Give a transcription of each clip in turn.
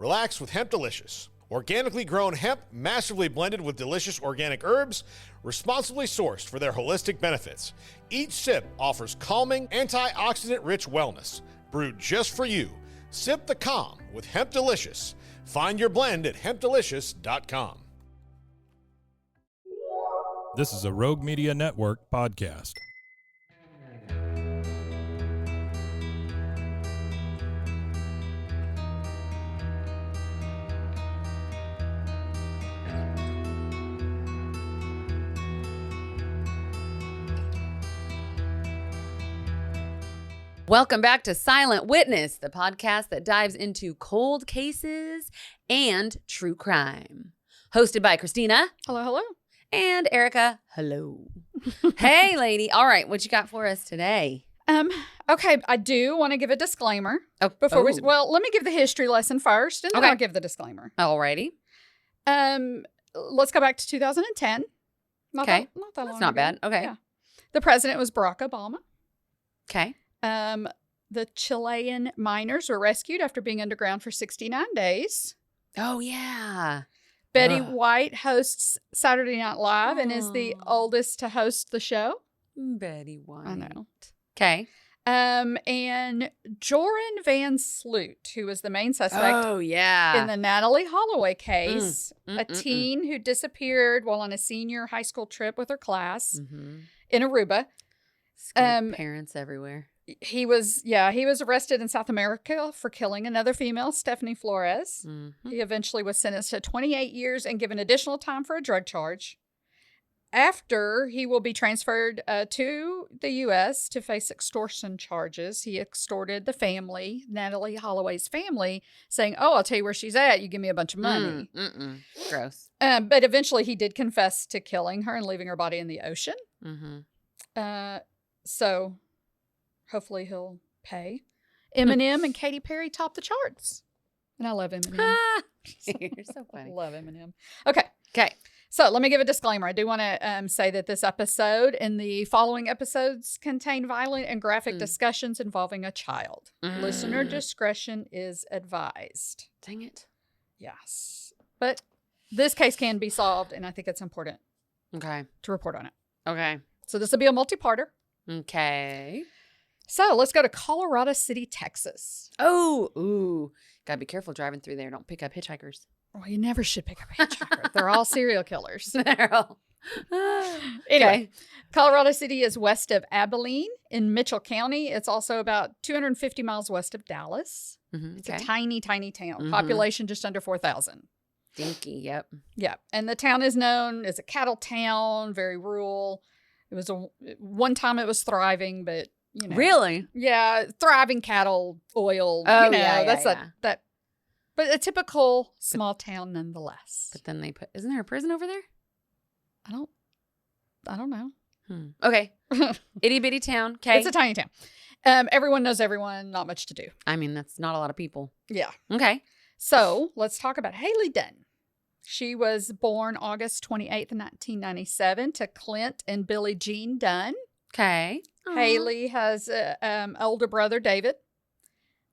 Relax with Hemp Delicious. Organically grown hemp, massively blended with delicious organic herbs, responsibly sourced for their holistic benefits. Each sip offers calming, antioxidant-rich wellness. Brewed just for you. Sip the calm with Hemp Delicious. Find your blend at hempdelicious.com. This is a Rogue Media Network podcast. Welcome back to Silent Witness, the podcast that dives into cold cases and true crime. Hosted by Christina. Hello, hello. And Erica. Hello. Hey, lady. All right, what you got for us today? Okay, I do want to give a disclaimer. Let me give the history lesson first, and then I'll give the disclaimer. Alrighty. Let's go back to 2010. Not that long That's not ago. bad. Okay. Yeah. The president was Barack Obama. Okay. The Chilean miners were rescued after being underground for 69 days. Oh, yeah. Betty White hosts Saturday Night Live and is the oldest to host the show. Betty White. I know. Okay. And Joran Van Sloot, who was the main suspect in the Natalie Holloway case, a teen who disappeared while on a senior high school trip with her class in Aruba. Parents everywhere. He was arrested in South America for killing another female, Stephanie Flores. He eventually was sentenced to 28 years and given additional time for a drug charge. After, he will be transferred to the U.S. to face extortion charges. He extorted the family, Natalie Holloway's family, saying, I'll tell you where she's at. You give me a bunch of money. Gross. But eventually he did confess to killing her and leaving her body in the ocean. So hopefully he'll pay. Eminem and Katy Perry topped the charts. And I love Eminem. You're so funny. Love Eminem. Okay. So let me give a disclaimer. I do want to say that this episode and the following episodes contain violent and graphic discussions involving a child. Listener discretion is advised. Dang it. Yes. But this case can be solved, and I think it's important to report on it. Okay. So this will be a multi-parter. Okay. So let's go to Colorado City, Texas. Gotta be careful driving through there. Don't pick up hitchhikers. Well, you never should pick up a hitchhiker. They're all serial killers. They're all. Anyway, Colorado City is west of Abilene in Mitchell County. It's also about 250 miles west of Dallas. It's a tiny, tiny town. Population just under 4,000. Dinky, yep. Yeah, and the town is known as a cattle town, very rural. It was one time it was thriving, but you know. Really? Yeah, thriving cattle, oil. That. But a typical small town nonetheless. But then isn't there a prison over there? I don't know. Okay. Itty bitty town. Okay. It's a tiny town. Everyone knows everyone, not much to do. I mean, that's not a lot of people. Yeah. Okay. So let's talk about Hailey Dunn. She was born August 28th, 1997 to Clint and Billie Jean Dunn. Okay. Hailey has an older brother, David.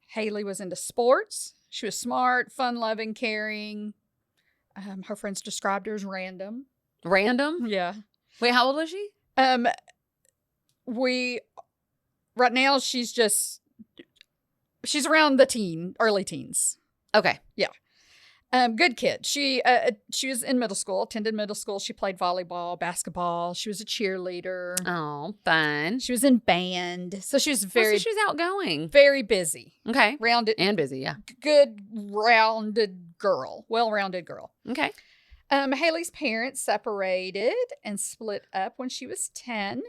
Hailey was into sports. She was smart, fun-loving, caring. Her friends described her as random. Random? Yeah. Wait, how old was she? Right now she's around the early teens. Okay. Yeah. Good kid. She was in middle school, attended middle school. She played volleyball, basketball. She was a cheerleader. Oh, fun. She was in band. So she was so she was outgoing. Very busy. Okay. Rounded. And busy, yeah. Good, rounded girl. Well-rounded girl. Okay. Hailey's parents separated and split up when she was 10.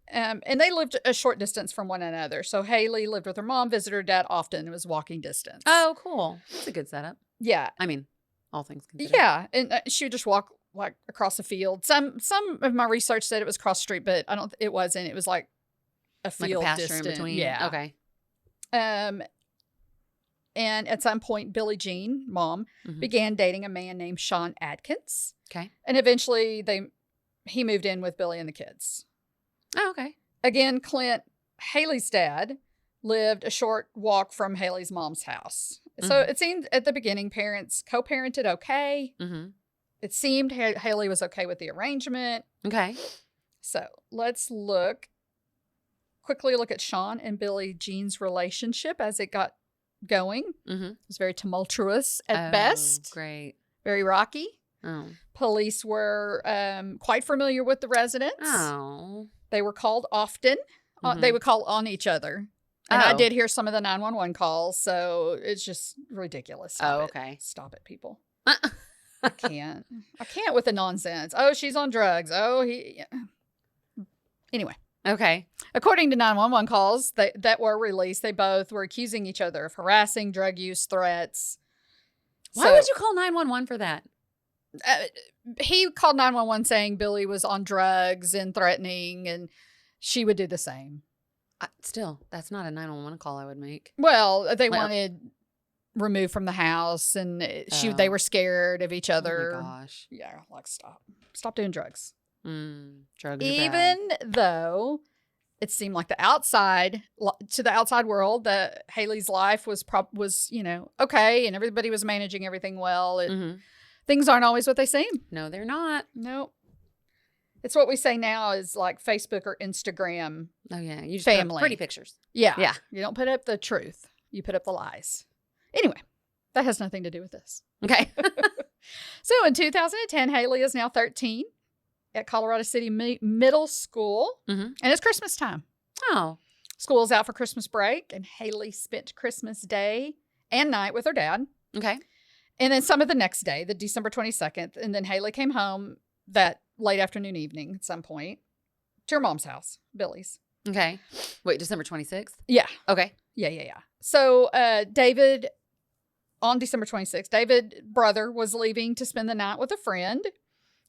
And they lived a short distance from one another. So Hailey lived with her mom, visited her dad often. It was walking distance. Oh, cool. That's a good setup. Yeah. I mean, all things considered. Yeah. And she would just walk like across the field. Some of my research said it was across the street, but it wasn't. It was like a field like a pasture distance. in between. Yeah. Okay. And at some point, Billie Jean, mom, began dating a man named Sean Adkins. Okay. And eventually he moved in with Billie and the kids. Oh, okay. Again, Clint, Hailey's dad, lived a short walk from Hailey's mom's house. So it seemed at the beginning parents co-parented okay. Mm-hmm. It seemed Hailey was okay with the arrangement. Okay. So let's quickly look at Sean and Billie Jean's relationship as it got going. Mm-hmm. It was very tumultuous at best. Great. Very rocky. Oh. Police were quite familiar with the residents. Oh. They were called often. They would call on each other. And I did hear some of the 911 calls, so it's just ridiculous. Stop it. Stop it, people. I can't with the nonsense. Oh, she's on drugs. Oh, he... Anyway. Okay. According to 911 calls that were released, they both were accusing each other of harassing, drug use, threats. Why would you call 911 for that? He called 911 saying Billie was on drugs and threatening, and she would do the same. Still, that's not a 911 call I would make. Well, they wanted removed from the house, and they were scared of each other. Oh my gosh. Yeah, like stop doing drugs. Drugs are Even bad. though it seemed like to the outside world that Hailey's life was okay, and everybody was managing everything well. Things aren't always what they seem. No, they're not. Nope. It's what we say now is like Facebook or Instagram. Oh yeah, you just family. put up pretty pictures. Yeah. You don't put up the truth. You put up the lies. Anyway, that has nothing to do with this. Okay. So in 2010, Hailey is now 13 at Colorado City Middle School, and it's Christmas time. Oh. School's out for Christmas break, and Hailey spent Christmas Day and night with her dad. Okay. And then some of the next day, the December 22nd, and then Hailey came home that late afternoon, evening at some point to her mom's house, Billie's. Okay. Wait, December 26th? Yeah. Okay. Yeah. So David, on December 26th, David's brother was leaving to spend the night with a friend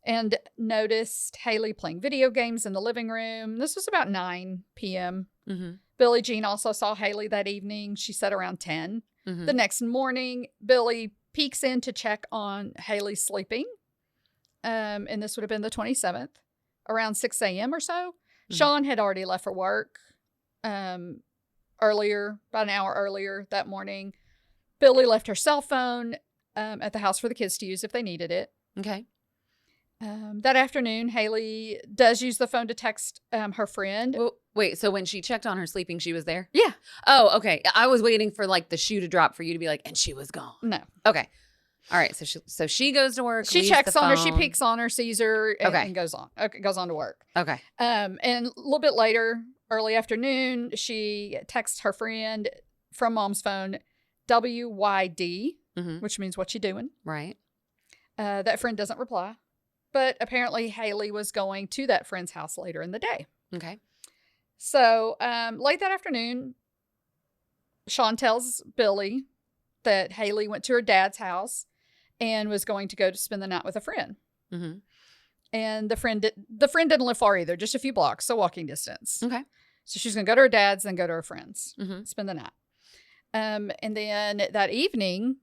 and noticed Hailey playing video games in the living room. This was about 9 p.m. Billie Jean also saw Hailey that evening. She said around 10. The next morning, Billie peeks in to check on Hailey sleeping. And this would have been the 27th, around 6 a.m. or so. Sean had already left for work earlier, about an hour earlier that morning. Billie left her cell phone at the house for the kids to use if they needed it. Okay. That afternoon, Hailey does use the phone to text her friend. Well, wait, so when she checked on her sleeping, she was there? Yeah. Oh, okay. I was waiting for like the shoe to drop for you to be like, and she was gone. No. Okay. All right. So she goes to work. She checks on her. She peeks on her, sees her, and goes on. Okay, goes on to work. Okay. And a little bit later, early afternoon, she texts her friend from mom's phone, WYD, which means what you doing? Right. That friend doesn't reply. But apparently Hailey was going to that friend's house later in the day. Okay. So late that afternoon, Sean tells Billie that Hailey went to her dad's house and was going to go to spend the night with a friend. And the friend didn't live far either, just a few blocks, so walking distance. Okay. So she's going to go to her dad's, then go to her friend's, spend the night. And then that evening,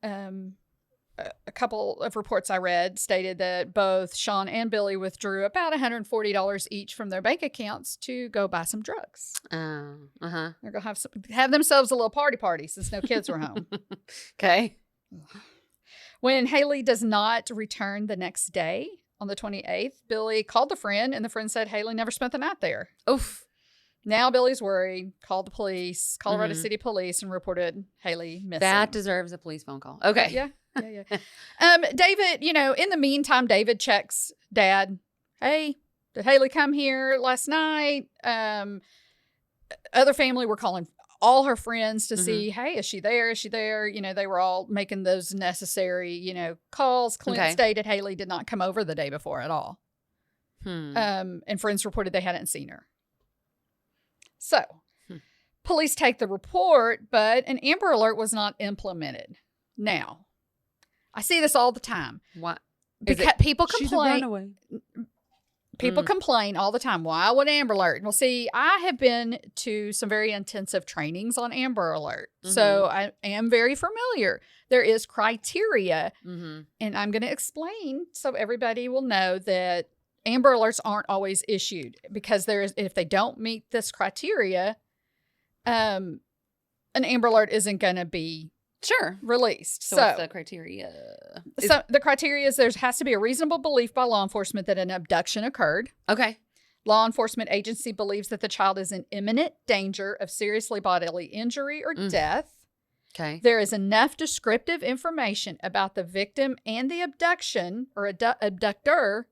a couple of reports I read stated that both Sean and Billie withdrew about $140 each from their bank accounts to go buy some drugs. They're going to have themselves a little party since no kids were home. Okay. When Hailey does not return the next day on the 28th, Billie called the friend, and the friend said Hailey never spent the night there. Oof. Now Billie's worried, called the police, Colorado City Police, and reported Hailey missing. That deserves a police phone call. Okay. Yeah. David, in the meantime, David checks Dad. Hey, did Hailey come here last night? Other family were calling all her friends to see, hey, is she there? Is she there? They were all making those necessary, calls. Clint stated Hailey did not come over the day before at all. And friends reported they hadn't seen her. So, police take the report, but an Amber Alert was not implemented. Now, I see this all the time. What? Because people She's a complain. runaway. People complain all the time. Why would Amber Alert? Well, see, I have been to some very intensive trainings on Amber Alert, so I am very familiar. There is criteria, and I'm going to explain so everybody will know that Amber Alerts aren't always issued because if they don't meet this criteria, an Amber Alert isn't going to be Sure. released. So what's the criteria? So the criteria is there has to be a reasonable belief by law enforcement that an abduction occurred. Okay. Law enforcement agency believes that the child is in imminent danger of seriously bodily injury or death. Okay. There is enough descriptive information about the victim and the abduction or abductor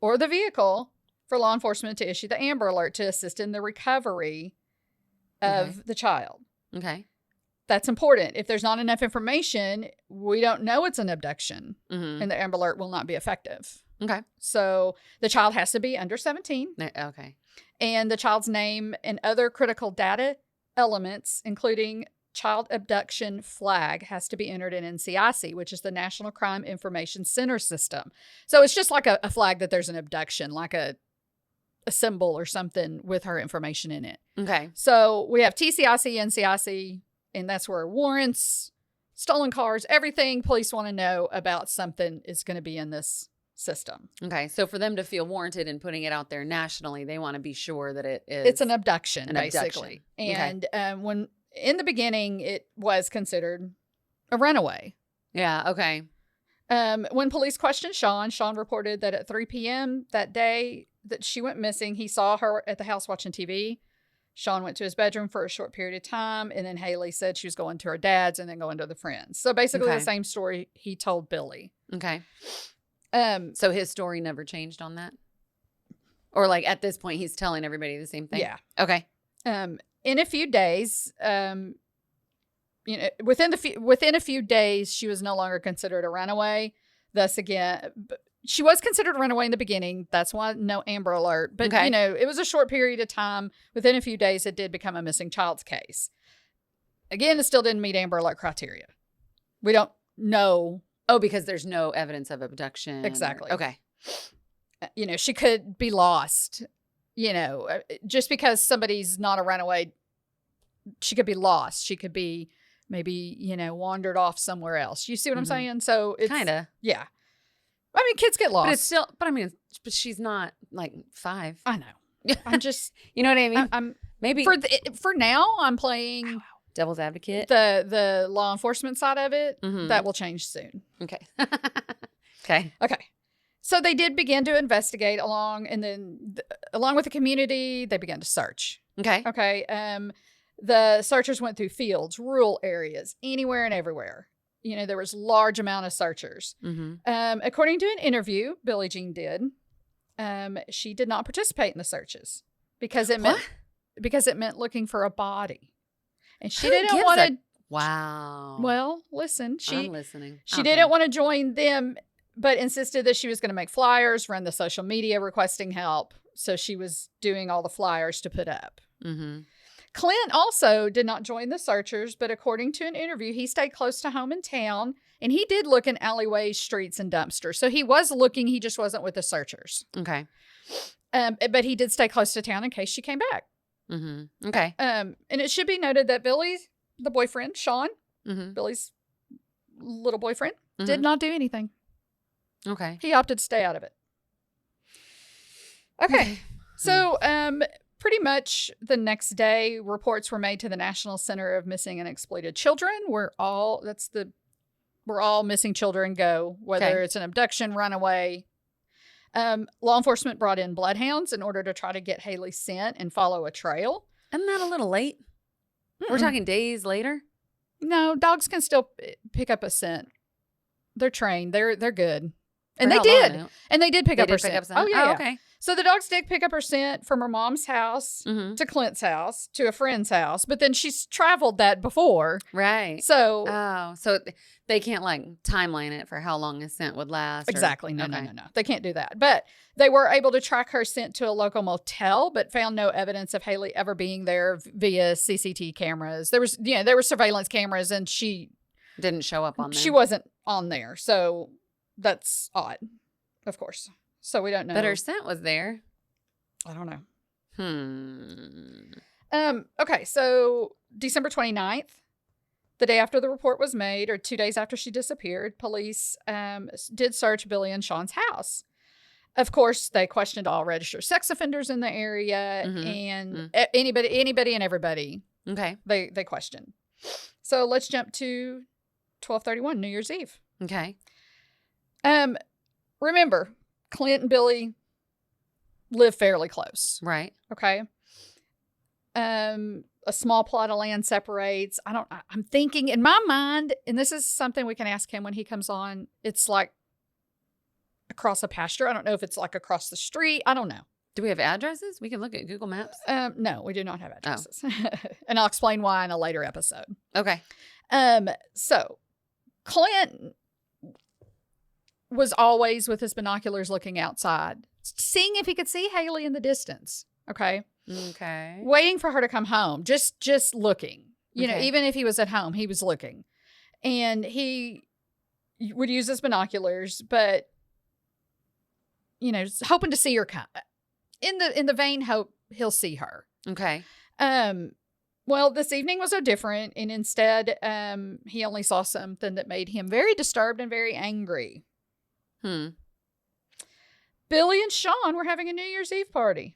or the vehicle for law enforcement to issue the Amber Alert to assist in the recovery of the child. Okay. That's important. If there's not enough information, we don't know it's an abduction, and the Amber Alert will not be effective. Okay. So the child has to be under 17. Okay. And the child's name and other critical data elements, including child abduction flag, has to be entered in NCIC, which is the National Crime Information Center system. So it's just like a flag that there's an abduction, like a symbol or something with her information in it. Okay. So we have TCIC, NCIC, and that's where warrants, stolen cars, everything police want to know about something is going to be in this system. Okay. So for them to feel warranted in putting it out there nationally, they want to be sure that it's an abduction, basically. Abduction. And when in the beginning, it was considered a runaway. Yeah. Okay. When police questioned Sean reported that at 3 p.m. that day that she went missing, he saw her at the house watching TV. Sean went to his bedroom for a short period of time, and then Hailey said she was going to her dad's and then going to the friends. So basically the same story he told Billy. Okay. So his story never changed on that? Or like at this point he's telling everybody the same thing? Yeah. Okay. In a few days, within a few days, she was no longer considered a runaway. Thus again, she was considered a runaway in the beginning. That's why no Amber Alert. But, it was a short period of time. Within a few days, it did become a missing child's case. Again, it still didn't meet Amber Alert criteria. We don't know. Oh, because there's no evidence of abduction. Exactly. Okay. She could be lost. Just because somebody's not a runaway, she could be lost. She could be maybe, wandered off somewhere else. You see what I'm saying? So it's kind of. Yeah. I mean, kids get lost. But it's still, but she's not like 5. I know. I'm just, you know what I mean? I'm maybe for now, I'm playing devil's advocate. The law enforcement side of it. That will change soon. Okay. Okay. So they did begin to investigate along with the community, they began to search. Okay. The searchers went through fields, rural areas, anywhere and everywhere. There was large amount of searchers. According to an interview Billie Jean did, she did not participate in the searches because it meant looking for a body, and she didn't want to. Wow. Well, listen, I'm listening. She didn't want to join them, but insisted that she was going to make flyers, run the social media requesting help. So she was doing all the flyers to put up. Clint also did not join the searchers, but according to an interview, he stayed close to home in town, and he did look in alleyways, streets, and dumpsters. So he was looking, he just wasn't with the searchers. Okay. But he did stay close to town in case she came back. Okay. And it should be noted that Billy, the boyfriend, Sean, Billy's little boyfriend, did not do anything. Okay. He opted to stay out of it. Okay. So, pretty much the next day, reports were made to the National Center of Missing and Exploited Children, where all missing children go, whether it's an abduction, runaway. Law enforcement brought in bloodhounds in order to try to get Hailey's scent and follow a trail. Isn't that a little late? We're talking days later? No, dogs can still pick up a scent. They're trained. They're good. And For they how did. long? And they did pick up her scent. Oh, yeah. Okay. So the dogs did pick up her scent from her mom's house to Clint's house to a friend's house, but then she's traveled that before. Right. So so they can't like timeline it for how long a scent would last. Exactly. No. They can't do that. But they were able to track her scent to a local motel, but found no evidence of Hailey ever being there via CCTV cameras. There were surveillance cameras, and she didn't show up on them. She wasn't on there. So that's odd, of course. So we don't know. But her scent was there. I don't know. Okay, so December 29th, the day after the report was made, or 2 days after she disappeared, police did search Billy and Sean's house. Of course, they questioned all registered sex offenders in the area and anybody and everybody. Okay. They questioned. So let's jump to 12/31, New Year's Eve. Okay. Remember, Clint and Billy live fairly close. Right. Okay. A small plot of land separates. I'm thinking in my mind, and this is something we can ask him when he comes on, it's like across a pasture. I don't know if it's like across the street. I don't know. Do we have addresses? We can look at Google Maps. No, we do not have addresses. And I'll explain why in a later episode. Okay. So Clint was always with his binoculars looking outside, seeing if he could see Hailey in the distance. Okay. Okay. Waiting for her to come home. Just looking. You know, Okay. even if he was at home, he was looking. And he would use his binoculars, but hoping to see her come. In the vain hope he'll see her. Okay. Well, this evening was so different, and instead, he only saw something that made him very disturbed and very angry. Billy and Sean were having a New Year's Eve party.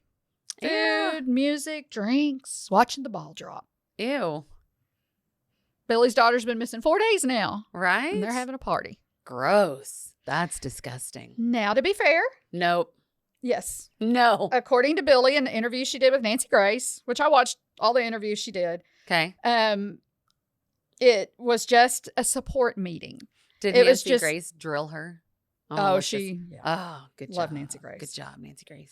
Food, music, drinks, watching the ball drop. Ew. Billy's daughter's been missing 4 days now. Right? And they're having a party. Gross. That's disgusting. Now, to be fair, Nope. yes. No. According to Billy, in the interview she did with Nancy Grace, which I watched all the interviews she did, Okay. it was just a support meeting. Did It was Nancy just- Grace drill her? Oh, it's just- yeah. Oh, good job. Love Nancy Grace. Good job, Nancy Grace.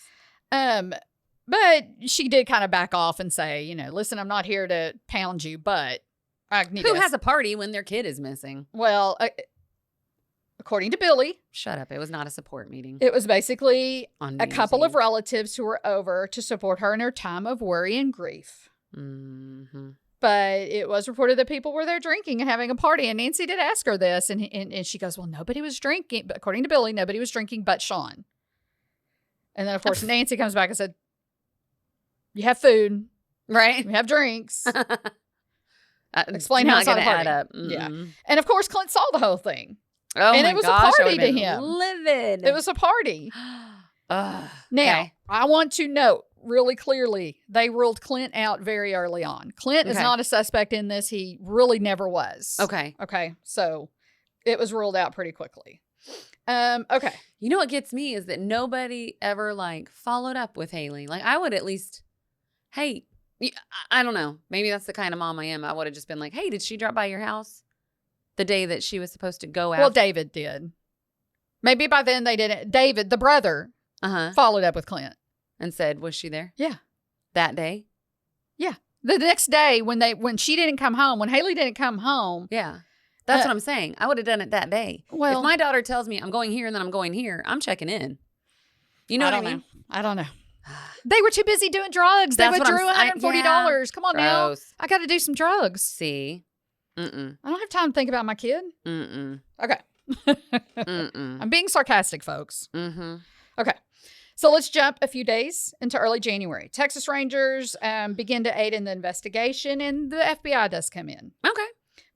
But she did kind of back off and say, listen, I'm not here to pound you, but I need Who to. has a party when their kid is missing? Well, according to Billy, Shut up. It was not a support meeting. it was basically on a New couple Year's of relatives who were over to support her in her time of worry and grief. Eve. Mm-hmm. But it was reported that people were there drinking and having a party. And Nancy did ask her this. And she goes, well, nobody was drinking. But according to Billy, nobody was drinking but Sean. And then, of course, Nancy comes back and said, you have food. Right? You have drinks. Explain Not how it's not a gonna party. add up. Yeah. Mm-mm. And, of course, Clint saw the whole thing. Oh, And my it was a gosh, I party would've to been him. Livid. It was a party. Ugh. Now, Okay. I want to note really clearly, they ruled Clint out very early on. Clint is Okay. not a suspect in this. He really never was. Okay. Okay. So it was ruled out pretty quickly. Okay. You know what gets me is that nobody ever followed up with Hailey. I would at least, hey, I don't know. Maybe that's the kind of mom I am. I would have just been like, hey, did she drop by your house the day that she was supposed to go out? Well, David did. Maybe by then they didn't. David, the brother, followed up with Clint. And said, was she there? Yeah. That day? Yeah. The next day when she didn't come home, when Hailey didn't come home. Yeah. That's what I'm saying. I would have done it that day. Well, if my daughter tells me I'm going here and then I'm going here, I'm checking in. You know what I mean? I don't know. They were too busy doing drugs. They That's what withdrew I'm- $140. yeah. Come on now. Gross. I got to do some drugs. See? Mm-mm. I don't have time to think about my kid. Mm-mm. Okay. Mm-mm. I'm being sarcastic, folks. Mm-hmm. Okay. So let's jump a few days into early January. Texas Rangers begin to aid in the investigation, and the FBI does come in. Okay.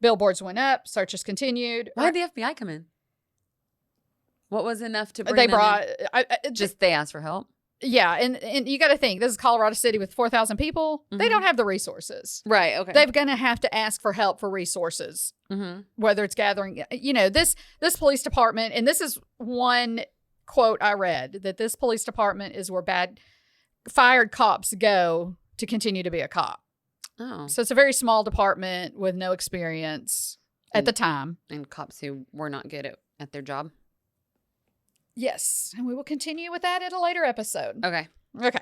Billboards went up. Searches continued. Why did the FBI come in? What was enough to bring They them brought in? Just they asked for help? yeah, and you got to think, this is Colorado City with 4,000 people. They Mhm. don't have the resources. Right. Okay. They're going to have to ask for help for resources, Mm-hmm. whether it's gathering, this police department, and this is one quote I read, that this police department is where fired cops go to continue to be a cop. Oh. So it's a very small department with no experience at the time. And cops who were not good at their job. Yes, and we will continue with that in a later episode. Okay. Okay.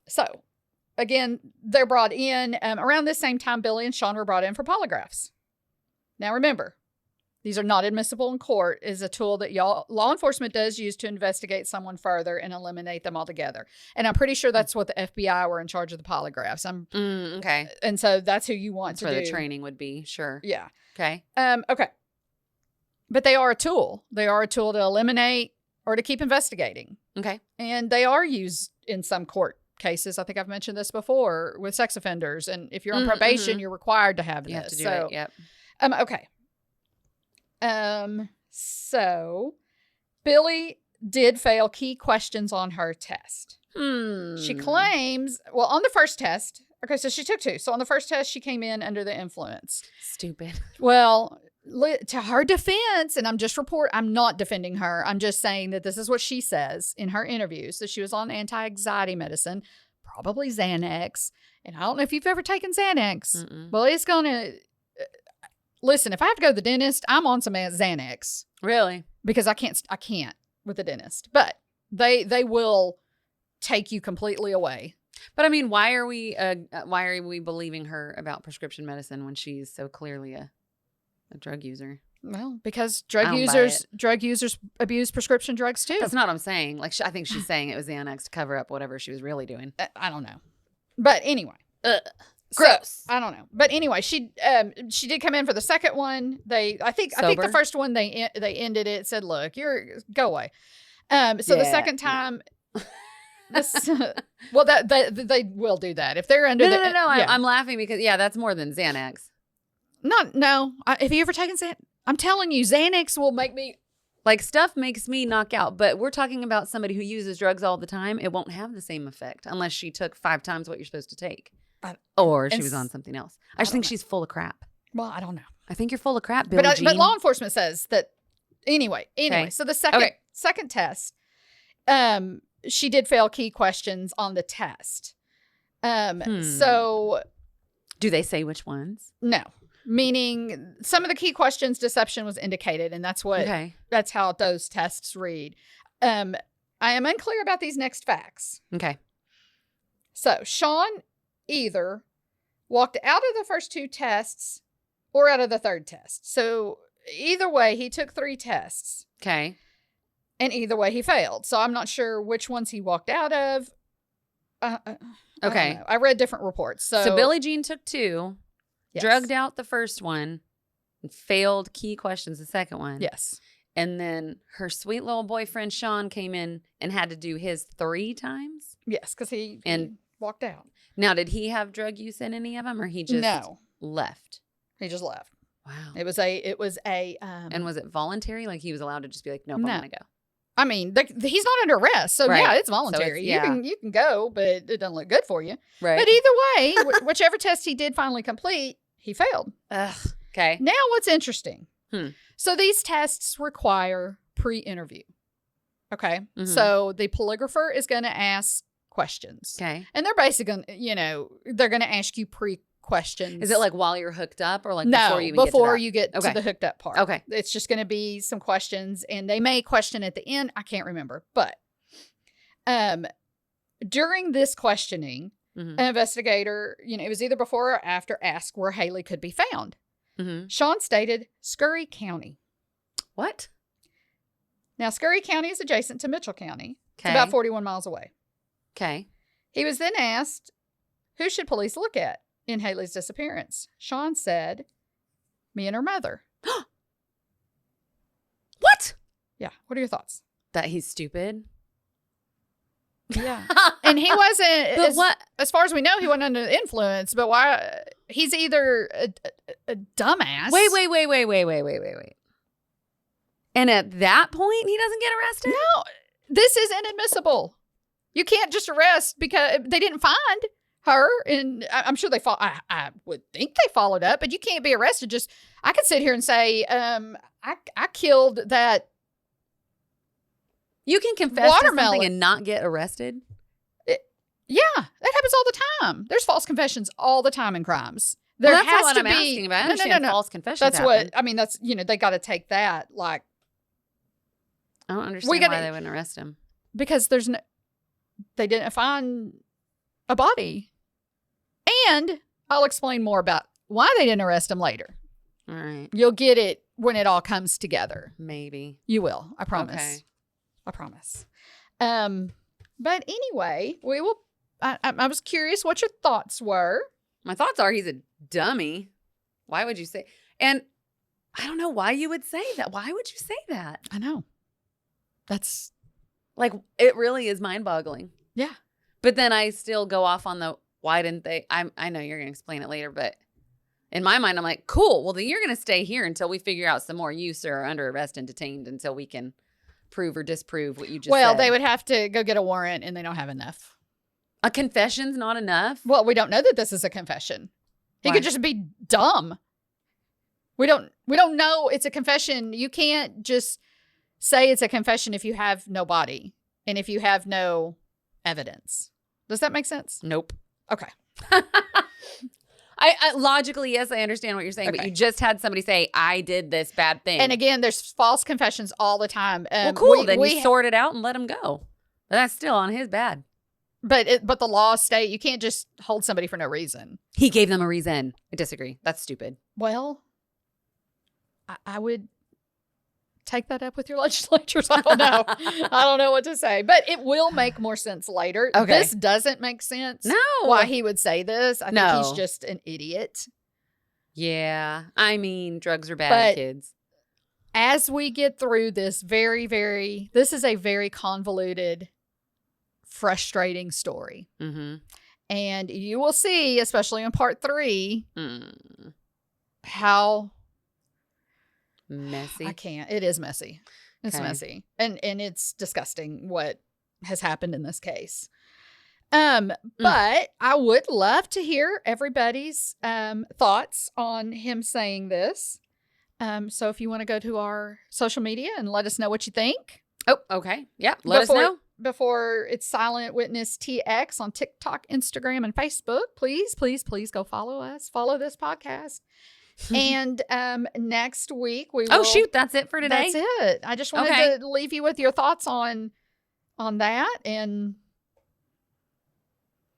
So, again, they're brought in. Around this same time, Billy and Sean were brought in for polygraphs. Now, remember, these are not admissible in court. Is a tool that law enforcement does use to investigate someone further and eliminate them altogether. And I'm pretty sure that's what the FBI were in charge of the polygraphs. Okay. And so that's who you want That's to where do. the training would be. Sure. Yeah. Okay. Okay. But they are a tool. They are a tool to eliminate or to keep investigating. Okay. And they are used in some court cases. I think I've mentioned this before with sex offenders. And if you're on probation, you're required to have this. You have to do it. Yep. Okay. So Billy, did fail key questions on her test. She claims, well, on the first test, okay, so she took 2. So on the first test, she came in under the influence. Stupid. Well, to her defense, and I'm not defending her. I'm just saying that this is what she says in her interviews. So she was on anti-anxiety medicine, probably Xanax. And I don't know if you've ever taken Xanax. Well, it's going to, listen, if I have to go to the dentist, I'm on some Xanax. Really? Because I can't with the dentist. But they will take you completely away. But I mean, why are we believing her about prescription medicine when she's so clearly a drug user? Well, because drug users abuse prescription drugs too. That's not what I'm saying. Like, I think she's saying it was Xanax to cover up whatever she was really doing. I don't know. But anyway, gross. So, I don't know. But anyway, she did come in for the second one. I think the first one they ended it, said, "Look, go away." So the second time. Well, that they will do that if they're under. No. I'm laughing because that's more than Xanax. No. Have you ever taken Xanax? I'm telling you, Xanax will make me stuff makes me knock out. But we're talking about somebody who uses drugs all the time. It won't have the same effect unless she took 5 times what you're supposed to take, or she was on something else. I just think she's full of crap. Well, I don't know. I think you're full of crap, Billie Jean. But law enforcement says that. Anyway. Okay. So the second test. She did fail key questions on the test. So. Do they say which ones? No. Meaning some of the key questions, deception was indicated. And that's how those tests read. I am unclear about these next facts. Okay. So Sean either walked out of the first 2 tests or out of the third test. So either way, he took 3 tests. Okay. And either way, he failed. So I'm not sure which ones he walked out of. Okay. I read different reports. So Billie Jean took 2, yes. drugged out the first one, and failed key questions the second one. Yes. And then her sweet little boyfriend, Sean, came in and had to do his 3 times? Yes, because he walked out. Now, did he have drug use in any of them, or he just left? He just left. Wow. It was a. And was it voluntary? Like he was allowed to just be like, nope, I'm going to go. I mean, he's not under arrest, so right. It's voluntary. So you can go, but it doesn't look good for you. Right. But either way, whichever test he did finally complete, he failed. Ugh. Okay. Now, what's interesting? So these tests require pre-interview. Okay. Mm-hmm. So the polygrapher is going to ask questions. Okay. And they're basically going to, they're going to ask you questions. Is it like while you're hooked up or like before you get to the hooked up part? Okay. It's just going to be some questions, and they may question at the end. I can't remember. But during this questioning, an investigator, it was either before or after, asked where Hailey could be found. Sean stated Scurry County. What? Now, Scurry County is adjacent to Mitchell County. Okay. It's about 41 miles away. Okay. He was then asked, who should police look at in Hailey's disappearance? Sean said, me and her mother. What? Yeah. What are your thoughts? That he's stupid? Yeah. And he wasn't, what? As far as we know, he wasn't under the influence, but why? He's either a dumbass. Wait. And at that point, he doesn't get arrested? No, this is inadmissible. You can't just arrest because they didn't find her. And I'm sure I would think they followed up, but you can't be arrested. I could sit here and say, I killed that. You can confess to something and not get arrested? Yeah, that happens all the time. There's false confessions all the time in crimes. That's not what I'm asking about. I understand false confessions That's happen. what, I mean, that's, they got to take that like. I don't understand why they wouldn't arrest him. Because they didn't find a body. And I'll explain more about why they didn't arrest him later. All right. You'll get it when it all comes together. Maybe. You will. I promise. Okay. I promise. But anyway, we will. I was curious what your thoughts were. My thoughts are he's a dummy. Why would you say? And I don't know why you would say that. Why would you say that? I know. That's like, it really is mind-boggling. Yeah. But then I still go off on the why didn't they? I know you're going to explain it later, but in my mind, I'm like, cool. Well, then you're going to stay here until we figure out some more use or under arrest and detained until we can prove or disprove what you just said. Well, they would have to go get a warrant, and they don't have enough. A confession's not enough? Well, we don't know that this is a confession. He Why? could just be dumb. We don't know it's a confession. You can't just say it's a confession if you have no body and if you have no evidence. Does that make sense? Nope. Okay. I logically, yes, I understand what you're saying, but Okay. you just had somebody say, I did this bad thing. And again, there's false confessions all the time. well, cool. Then you sort it out and let him go. But that's still on his bad. But the laws state you can't just hold somebody for no reason. He gave them a reason. I disagree. That's stupid. Well, I would take that up with your legislatures. I don't know. I don't know what to say. But it will make more sense later. Okay. This doesn't make sense. No. Why he would say this. I think No. he's just an idiot. Yeah. I mean, drugs are bad, But- kids. As we get through this this is a very convoluted, frustrating story. Mm-hmm. And you will see, especially in part 3, how Messy. I can't. It is messy. It's Okay. messy. And it's disgusting what has happened in this case. But I would love to hear everybody's thoughts on him saying this. So if you want to go to our social media and let us know what you think. Oh, okay. Yeah. Let us know. Before it's Silent Witness TX on TikTok, Instagram, and Facebook, please go follow us. Follow this podcast. And next week we will. Oh, shoot. That's it for today? That's it. I just wanted to leave you with your thoughts on that and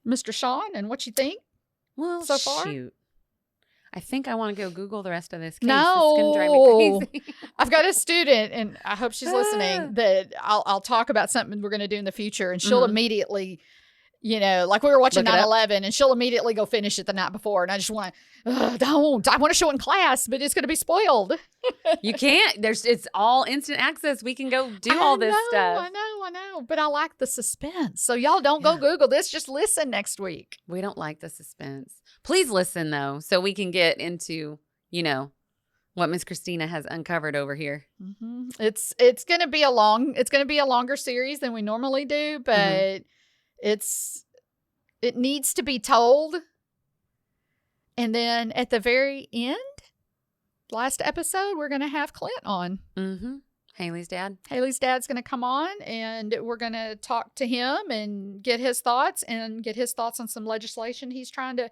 Mr. Sean and what you think. Well, so far? shoot. I think I want to go Google the rest of this case. No. It's going to drive me crazy. I've got a student, and I hope she's listening, that I'll talk about something we're going to do in the future, and she'll immediately, like we were watching Look it up. 9/11, and she'll immediately go finish it the night before, and I just want to, don't. I want to show in class, but it's going to be spoiled. You can't. It's all instant access. We can go do all this stuff. I know. But I like the suspense. So y'all don't go Google this. Just listen next week. We don't like the suspense. Please listen, though, so we can get into, what Miss Christina has uncovered over here. Mm-hmm. It's going to be a longer series than we normally do, but it needs to be told. And then at the very end, last episode, we're going to have Clint on. Mm-hmm. Hailey's dad. Hailey's dad's going to come on, and we're going to talk to him and get his thoughts on some legislation he's trying to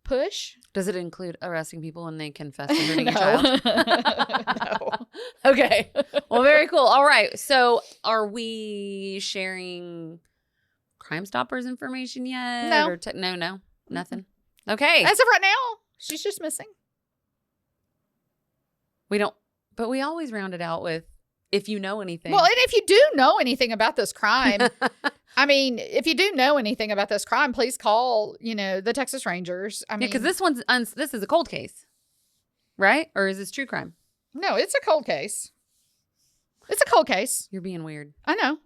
push. Does it include arresting people when they confess to hurting a child? No. Okay. Well, very cool. All right. So are we sharing Crime Stoppers information yet? No. Or no, nothing. Okay. As of right now, she's just missing. We don't, but we always round it out with, if you know anything. Well, and if you do know anything about this crime, if you do know anything about this crime, please call, the Texas Rangers. because this is a cold case, right? Or is this true crime? No, it's a cold case. It's a cold case. You're being weird. I know.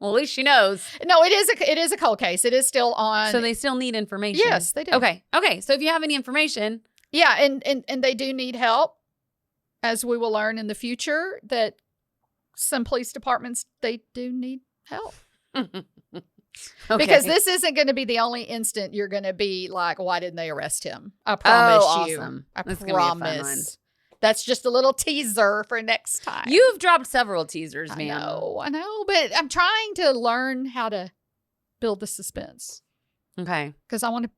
Well, at least she knows. No, it is a cold case. It is still on. So they still need information. Yes, they do. Okay. So if you have any information. Yeah, and they do need help, as we will learn in the future, that some police departments, they do need help. Okay. Because this isn't going to be the only instant you're going to be like, why didn't they arrest him? I promise you. Awesome. I This is gonna be a fun one. promise. That's just a little teaser for next time. You've dropped several teasers, I ma'am. know, but I'm trying to learn how to build the suspense Okay. because I want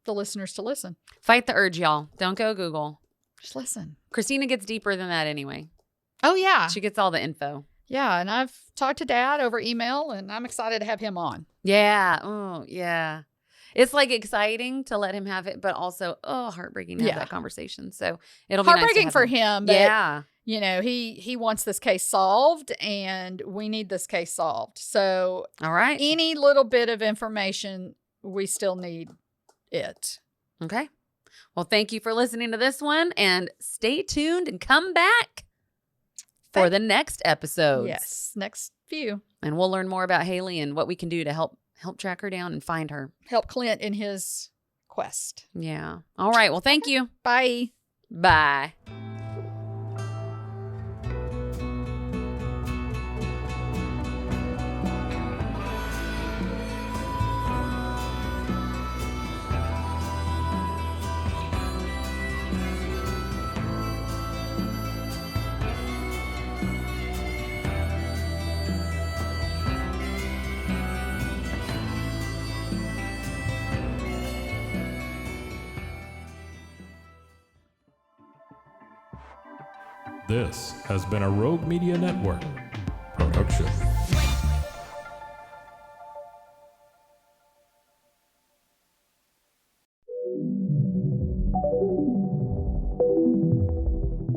the listeners to listen. Fight the urge, y'all. Don't go Google. Just listen. Christina gets deeper than that anyway. Oh, yeah. She gets all the info. Yeah, and I've talked to Dad over email, and I'm excited to have him on. Yeah. Oh, yeah. It's like exciting to let him have it, but also, heartbreaking to have that conversation. So it'll be heartbreaking nice for him. But, yeah. He wants this case solved, and we need this case solved. So All right. any little bit of information, we still need it. Okay. Well, thank you for listening to this one, and stay tuned and come back for the next episode. Yes, next few. And we'll learn more about Hailey and what we can do to help track her down and find her. Help Clint in his quest. Yeah. All right. Well, thank you. Bye. Bye. This has been a Rogue Media Network production.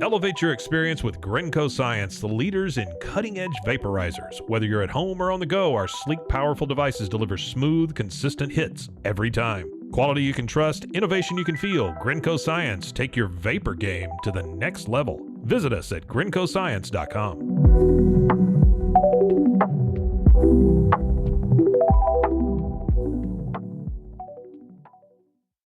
Elevate your experience with Grinco Science, the leaders in cutting-edge vaporizers. Whether you're at home or on the go, our sleek, powerful devices deliver smooth, consistent hits every time. Quality you can trust, innovation you can feel. Grinco Science, take your vapor game to the next level. Visit us at grincoscience.com.